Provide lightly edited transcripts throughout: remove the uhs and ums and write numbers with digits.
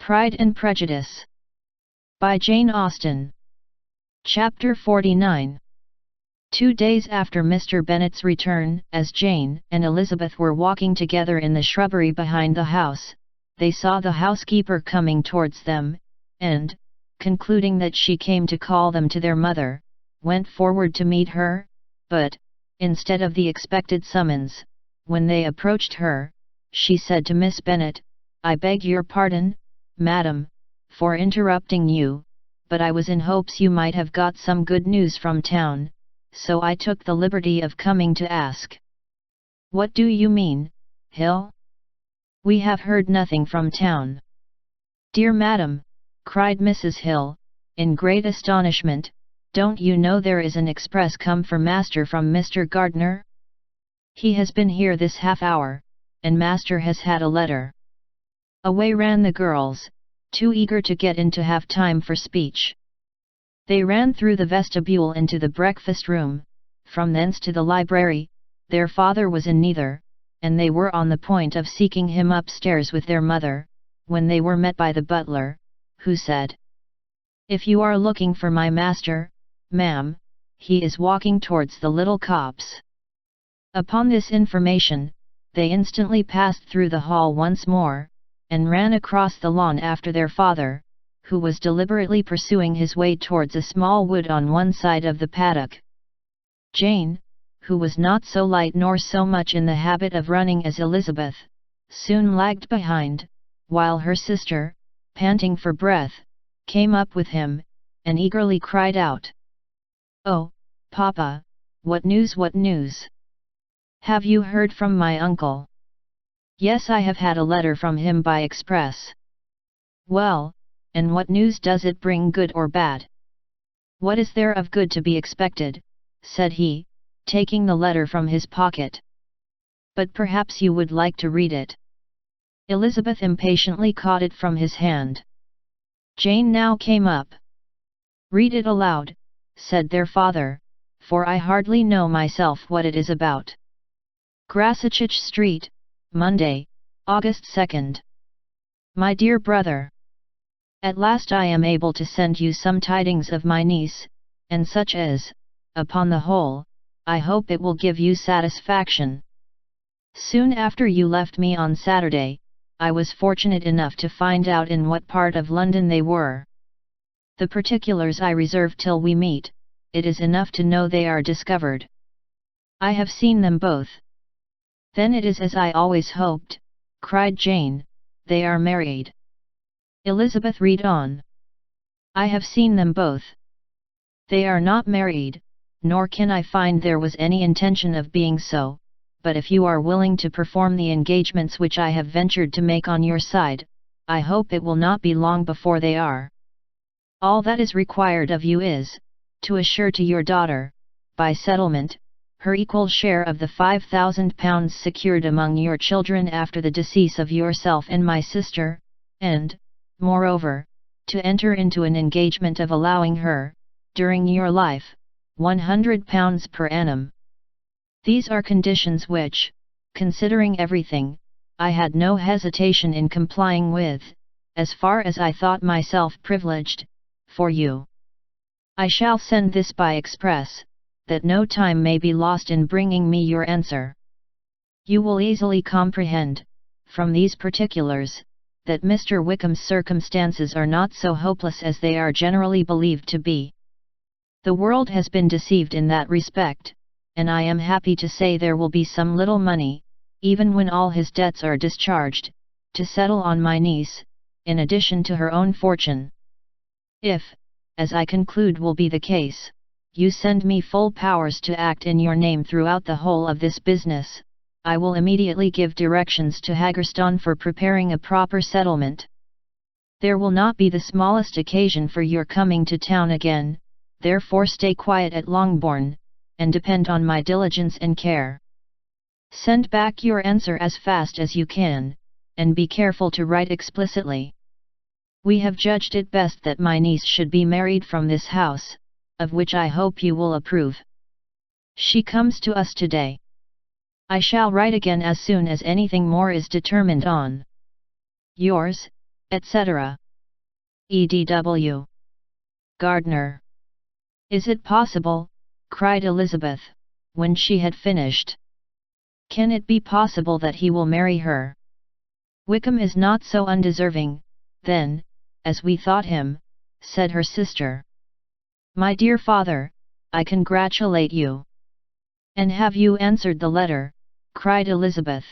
Pride and Prejudice by Jane Austen. Chapter 49. 2 days after Mr. Bennet's return, as Jane and Elizabeth were walking together in the shrubbery behind the house, they saw the housekeeper coming towards them, and, concluding that she came to call them to their mother, went forward to meet her, but, instead of the expected summons, when they approached her, she said to Miss Bennet, "I beg your pardon, madam, for interrupting you, but I was in hopes you might have got some good news from town, so I took the liberty of coming to ask." "What do you mean, Hill? We have heard nothing from town." "Dear madam," cried Mrs. Hill, in great astonishment, "don't you know there is an express come for master from Mr. Gardiner? He has been here this half hour, and master has had a letter." Away ran the girls, too eager to get in to have time for speech. They ran through the vestibule into the breakfast room, from thence to the library. Their father was in neither, and they were on the point of seeking him upstairs with their mother, when they were met by the butler, who said, "If you are looking for my master, ma'am, he is walking towards the little copse." Upon this information, they instantly passed through the hall once more, and ran across the lawn after their father, who was deliberately pursuing his way towards a small wood on one side of the paddock. Jane, who was not so light nor so much in the habit of running as Elizabeth, soon lagged behind, while her sister, panting for breath, came up with him, and eagerly cried out, "Oh, Papa, what news, what news? Have you heard from my uncle?" "Yes, I have had a letter from him by express." "Well, and what news does it bring, good or bad?" "What is there of good to be expected?" said he, taking the letter from his pocket. "But perhaps you would like to read it." Elizabeth impatiently caught it from his hand. Jane now came up. "Read it aloud," said their father, "for I hardly know myself what it is about." Grasachich Street, Monday, August 2nd. My dear brother, at last I am able to send you some tidings of my niece, and such as, upon the whole, I hope it will give you satisfaction. Soon after you left me on Saturday, I was fortunate enough to find out in what part of London they were. The particulars I reserve till we meet. It is enough to know they are discovered. I have seen them both. "Then it is as I always hoped," cried Jane, "they are married." Elizabeth, read on. "I have seen them both. They are not married, nor can I find there was any intention of being so, but if you are willing to perform the engagements which I have ventured to make on your side, I hope it will not be long before they are. All that is required of you is, to assure to your daughter, by settlement, her equal share of the £5,000 secured among your children after the decease of yourself and my sister, and, moreover, to enter into an engagement of allowing her, during your life, £100 per annum. These are conditions which, considering everything, I had no hesitation in complying with, as far as I thought myself privileged, for you. I shall send this by express, that no time may be lost in bringing me your answer. You will easily comprehend, from these particulars, that Mr. Wickham's circumstances are not so hopeless as they are generally believed to be. The world has been deceived in that respect, and I am happy to say there will be some little money, even when all his debts are discharged, to settle on my niece, in addition to her own fortune. If, as I conclude will be the case, you send me full powers to act in your name throughout the whole of this business, I will immediately give directions to Haggerston for preparing a proper settlement. There will not be the smallest occasion for your coming to town again, therefore stay quiet at Longbourn, and depend on my diligence and care. Send back your answer as fast as you can, and be careful to write explicitly. We have judged it best that my niece should be married from this house, of which I hope you will approve. She comes to us today. I shall write again as soon as anything more is determined on. Yours, etc. EDW. Gardner. Is it possible? Cried Elizabeth, when she had finished. Can it be possible that he will marry her? Wickham is not so undeserving, then, as we thought him, said her sister. My dear father, I congratulate you. And have you answered the letter? Cried Elizabeth.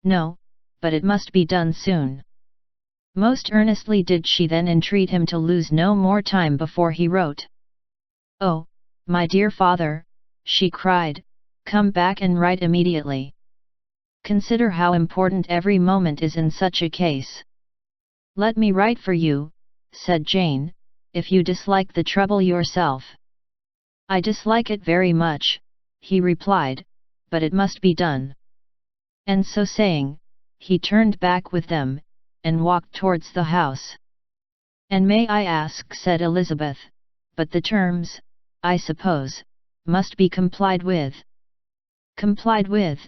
No, but it must be done soon. Most earnestly did she then entreat him to lose no more time before he wrote. Oh, my dear father, she cried, come back and write immediately. Consider how important every moment is in such a case. Let me write for you, said Jane, if you dislike the trouble yourself. I dislike it very much, he replied, but it must be done. And so saying, he turned back with them, and walked towards the house. And may I ask, said Elizabeth, but the terms, I suppose, must be complied with. Complied with?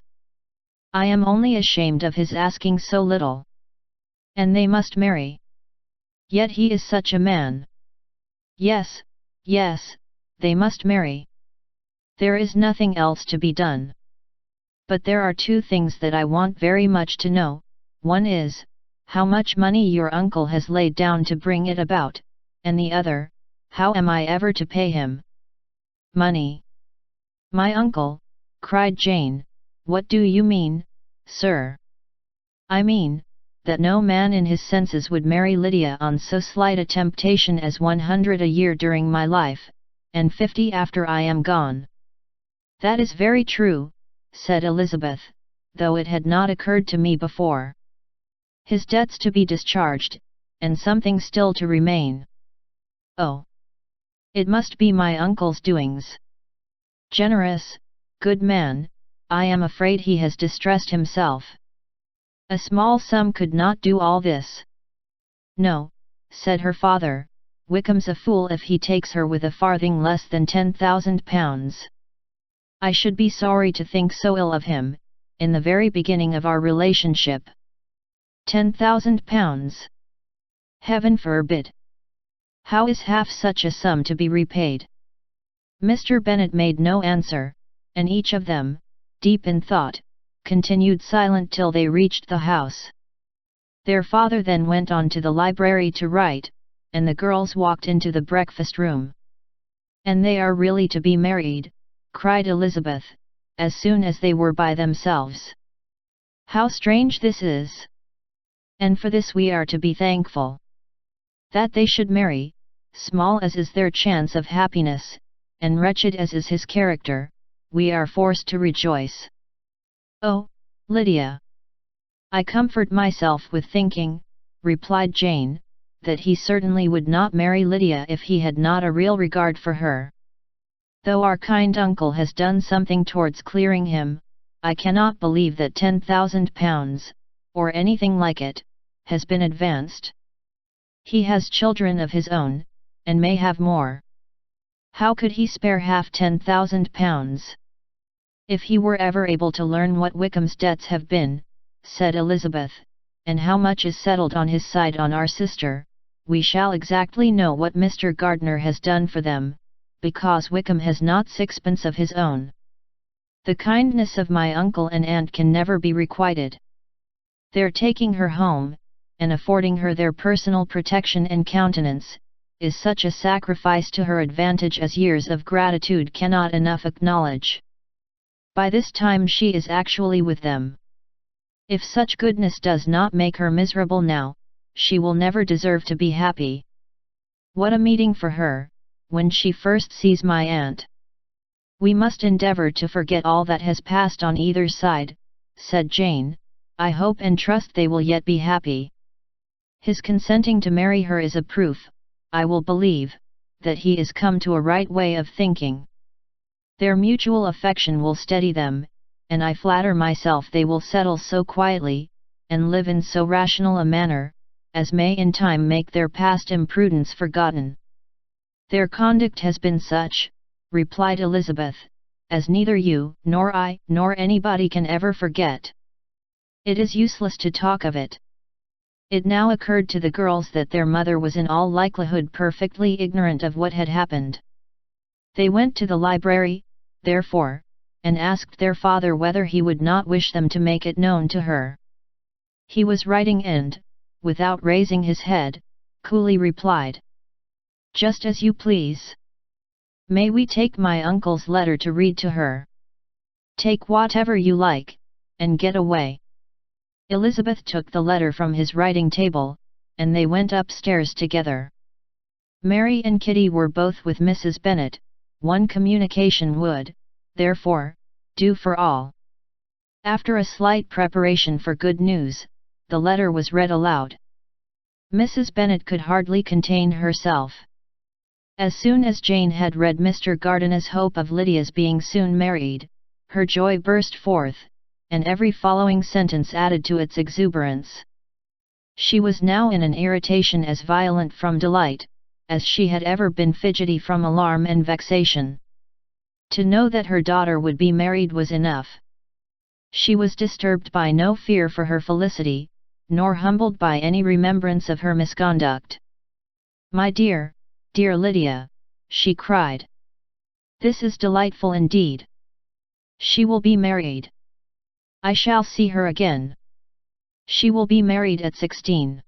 I am only ashamed of his asking so little. And they must marry. Yet he is such a man. Yes, yes, they must marry. There is nothing else to be done. But there are two things that I want very much to know. One is, how much money your uncle has laid down to bring it about, and the other, how am I ever to pay him? Money. My uncle, cried Jane, what do you mean, sir? I mean, that no man in his senses would marry Lydia on so slight a temptation as 100 a year during my life, and 50 after I am gone. That is very true, said Elizabeth, though it had not occurred to me before. His debts to be discharged, and something still to remain. Oh! It must be my uncle's doings. Generous, good man, I am afraid he has distressed himself. A small sum could not do all this. No, said her father, Wickham's a fool if he takes her with a farthing less than £10,000. I should be sorry to think so ill of him, in the very beginning of our relationship. £10,000. Heaven forbid! How is half such a sum to be repaid? Mr. Bennet made no answer, and each of them, deep in thought, continued silent till they reached the house. Their father then went on to the library to write, and the girls walked into the breakfast room. And they are really to be married, cried Elizabeth, as soon as they were by themselves. How strange this is! And for this we are to be thankful. That they should marry, small as is their chance of happiness, and wretched as is his character, we are forced to rejoice. Oh, Lydia! I comfort myself with thinking, replied Jane, that he certainly would not marry Lydia if he had not a real regard for her. Though our kind uncle has done something towards clearing him, I cannot believe that £10,000, or anything like it, has been advanced. He has children of his own, and may have more. How could he spare half £10,000? If he were ever able to learn what Wickham's debts have been, said Elizabeth, and how much is settled on his side on our sister, we shall exactly know what Mr. Gardner has done for them, because Wickham has not sixpence of his own. The kindness of my uncle and aunt can never be requited. Their taking her home, and affording her their personal protection and countenance, is such a sacrifice to her advantage as years of gratitude cannot enough acknowledge. By this time she is actually with them. If such goodness does not make her miserable now, she will never deserve to be happy. What a meeting for her, when she first sees my aunt! We must endeavour to forget all that has passed on either side, said Jane. I hope and trust they will yet be happy. His consenting to marry her is a proof, I will believe, that he is come to a right way of thinking. Their mutual affection will steady them, and I flatter myself they will settle so quietly, and live in so rational a manner, as may in time make their past imprudence forgotten. Their conduct has been such, replied Elizabeth, as neither you, nor I, nor anybody can ever forget. It is useless to talk of it. It now occurred to the girls that their mother was in all likelihood perfectly ignorant of what had happened. They went to the library, therefore, and asked their father whether he would not wish them to make it known to her. He was writing and, without raising his head, coolly replied, "Just as you please. May we take my uncle's letter to read to her?" "Take whatever you like, and get away." Elizabeth took the letter from his writing table, and they went upstairs together. Mary and Kitty were both with Mrs. Bennet. One communication would, therefore, do for all. After a slight preparation for good news, the letter was read aloud. Mrs. Bennet could hardly contain herself. As soon as Jane had read Mr. Gardiner's hope of Lydia's being soon married, her joy burst forth, and every following sentence added to its exuberance. She was now in an irritation as violent from delight, as she had ever been fidgety from alarm and vexation. To know that her daughter would be married was enough. She was disturbed by no fear for her felicity, nor humbled by any remembrance of her misconduct. "My dear, dear Lydia," she cried. "This is delightful indeed. She will be married. I shall see her again. She will be married at 16.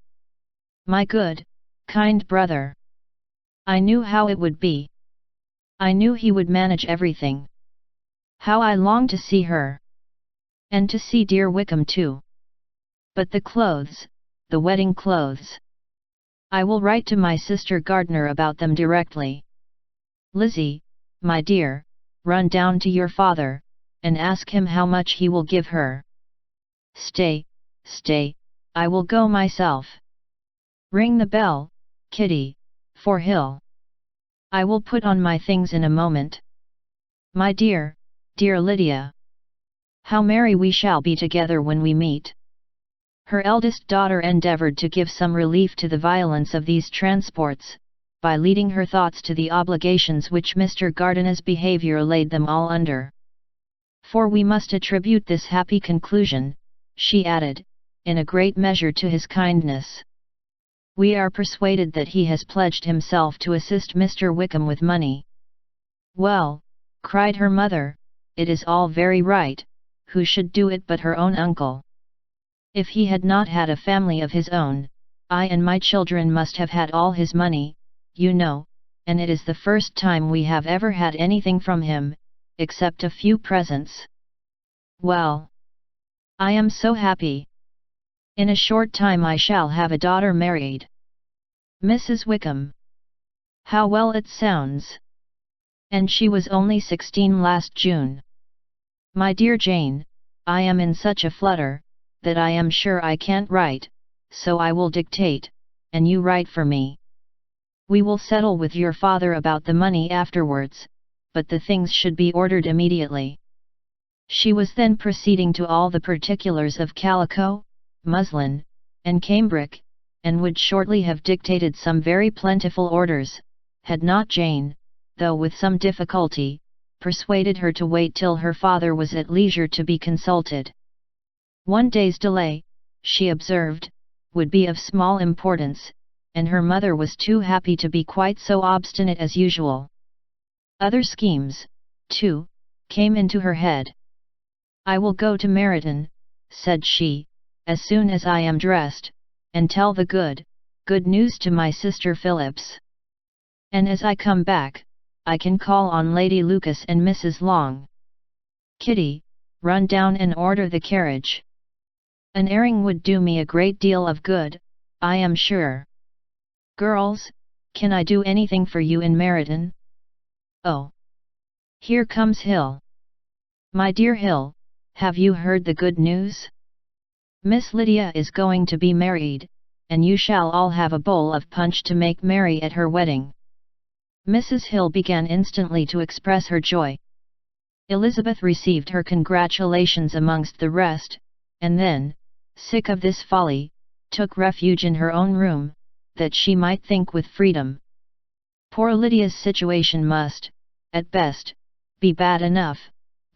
My good, kind brother. I knew how it would be. I knew he would manage everything. How I long to see her! And to see dear Wickham too. But the clothes, the wedding clothes. I will write to my sister Gardiner about them directly. Lizzie, my dear, run down to your father, and ask him how much he will give her. Stay, stay, I will go myself. Ring the bell, Kitty, for Hill. I will put on my things in a moment. My dear, dear Lydia. How merry we shall be together when we meet." Her eldest daughter endeavoured to give some relief to the violence of these transports, by leading her thoughts to the obligations which Mr. Gardiner's behaviour laid them all under. "For we must attribute this happy conclusion," she added, "in a great measure to his kindness. We are persuaded that he has pledged himself to assist Mr. Wickham with money." "Well," cried her mother, "it is all very right. Who should do it but her own uncle? If he had not had a family of his own, I and my children must have had all his money, you know, and it is the first time we have ever had anything from him, except a few presents. Well, I am so happy. In a short time I shall have a daughter married. Mrs. Wickham. How well it sounds! And she was only 16 last June. My dear Jane, I am in such a flutter, that I am sure I can't write, so I will dictate, and you write for me. We will settle with your father about the money afterwards, but the things should be ordered immediately." She was then proceeding to all the particulars of calico, muslin, and cambric, and would shortly have dictated some very plentiful orders, had not Jane, though with some difficulty, persuaded her to wait till her father was at leisure to be consulted. One day's delay, she observed, would be of small importance, and her mother was too happy to be quite so obstinate as usual. Other schemes, too, came into her head. "I will go to Meryton," said she, "as soon as I am dressed, and tell the good news to my sister Phillips. And as I come back, I can call on Lady Lucas and Mrs. Long. Kitty, run down and order the carriage. An airing would do me a great deal of good, I am sure. Girls, can I do anything for you in Meryton? Oh! Here comes Hill. My dear Hill, have you heard the good news? Miss Lydia is going to be married, and you shall all have a bowl of punch to make merry at her wedding." Mrs. Hill began instantly to express her joy. Elizabeth received her congratulations amongst the rest, and then, sick of this folly, took refuge in her own room, that she might think with freedom. Poor Lydia's situation must, at best, be bad enough,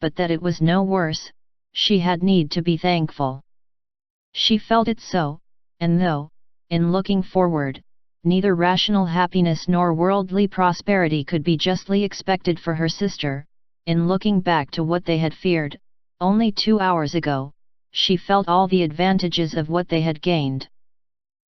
but that it was no worse, she had need to be thankful. She felt it so, and though, in looking forward, neither rational happiness nor worldly prosperity could be justly expected for her sister. In looking back to what they had feared, only 2 hours ago, she felt all the advantages of what they had gained.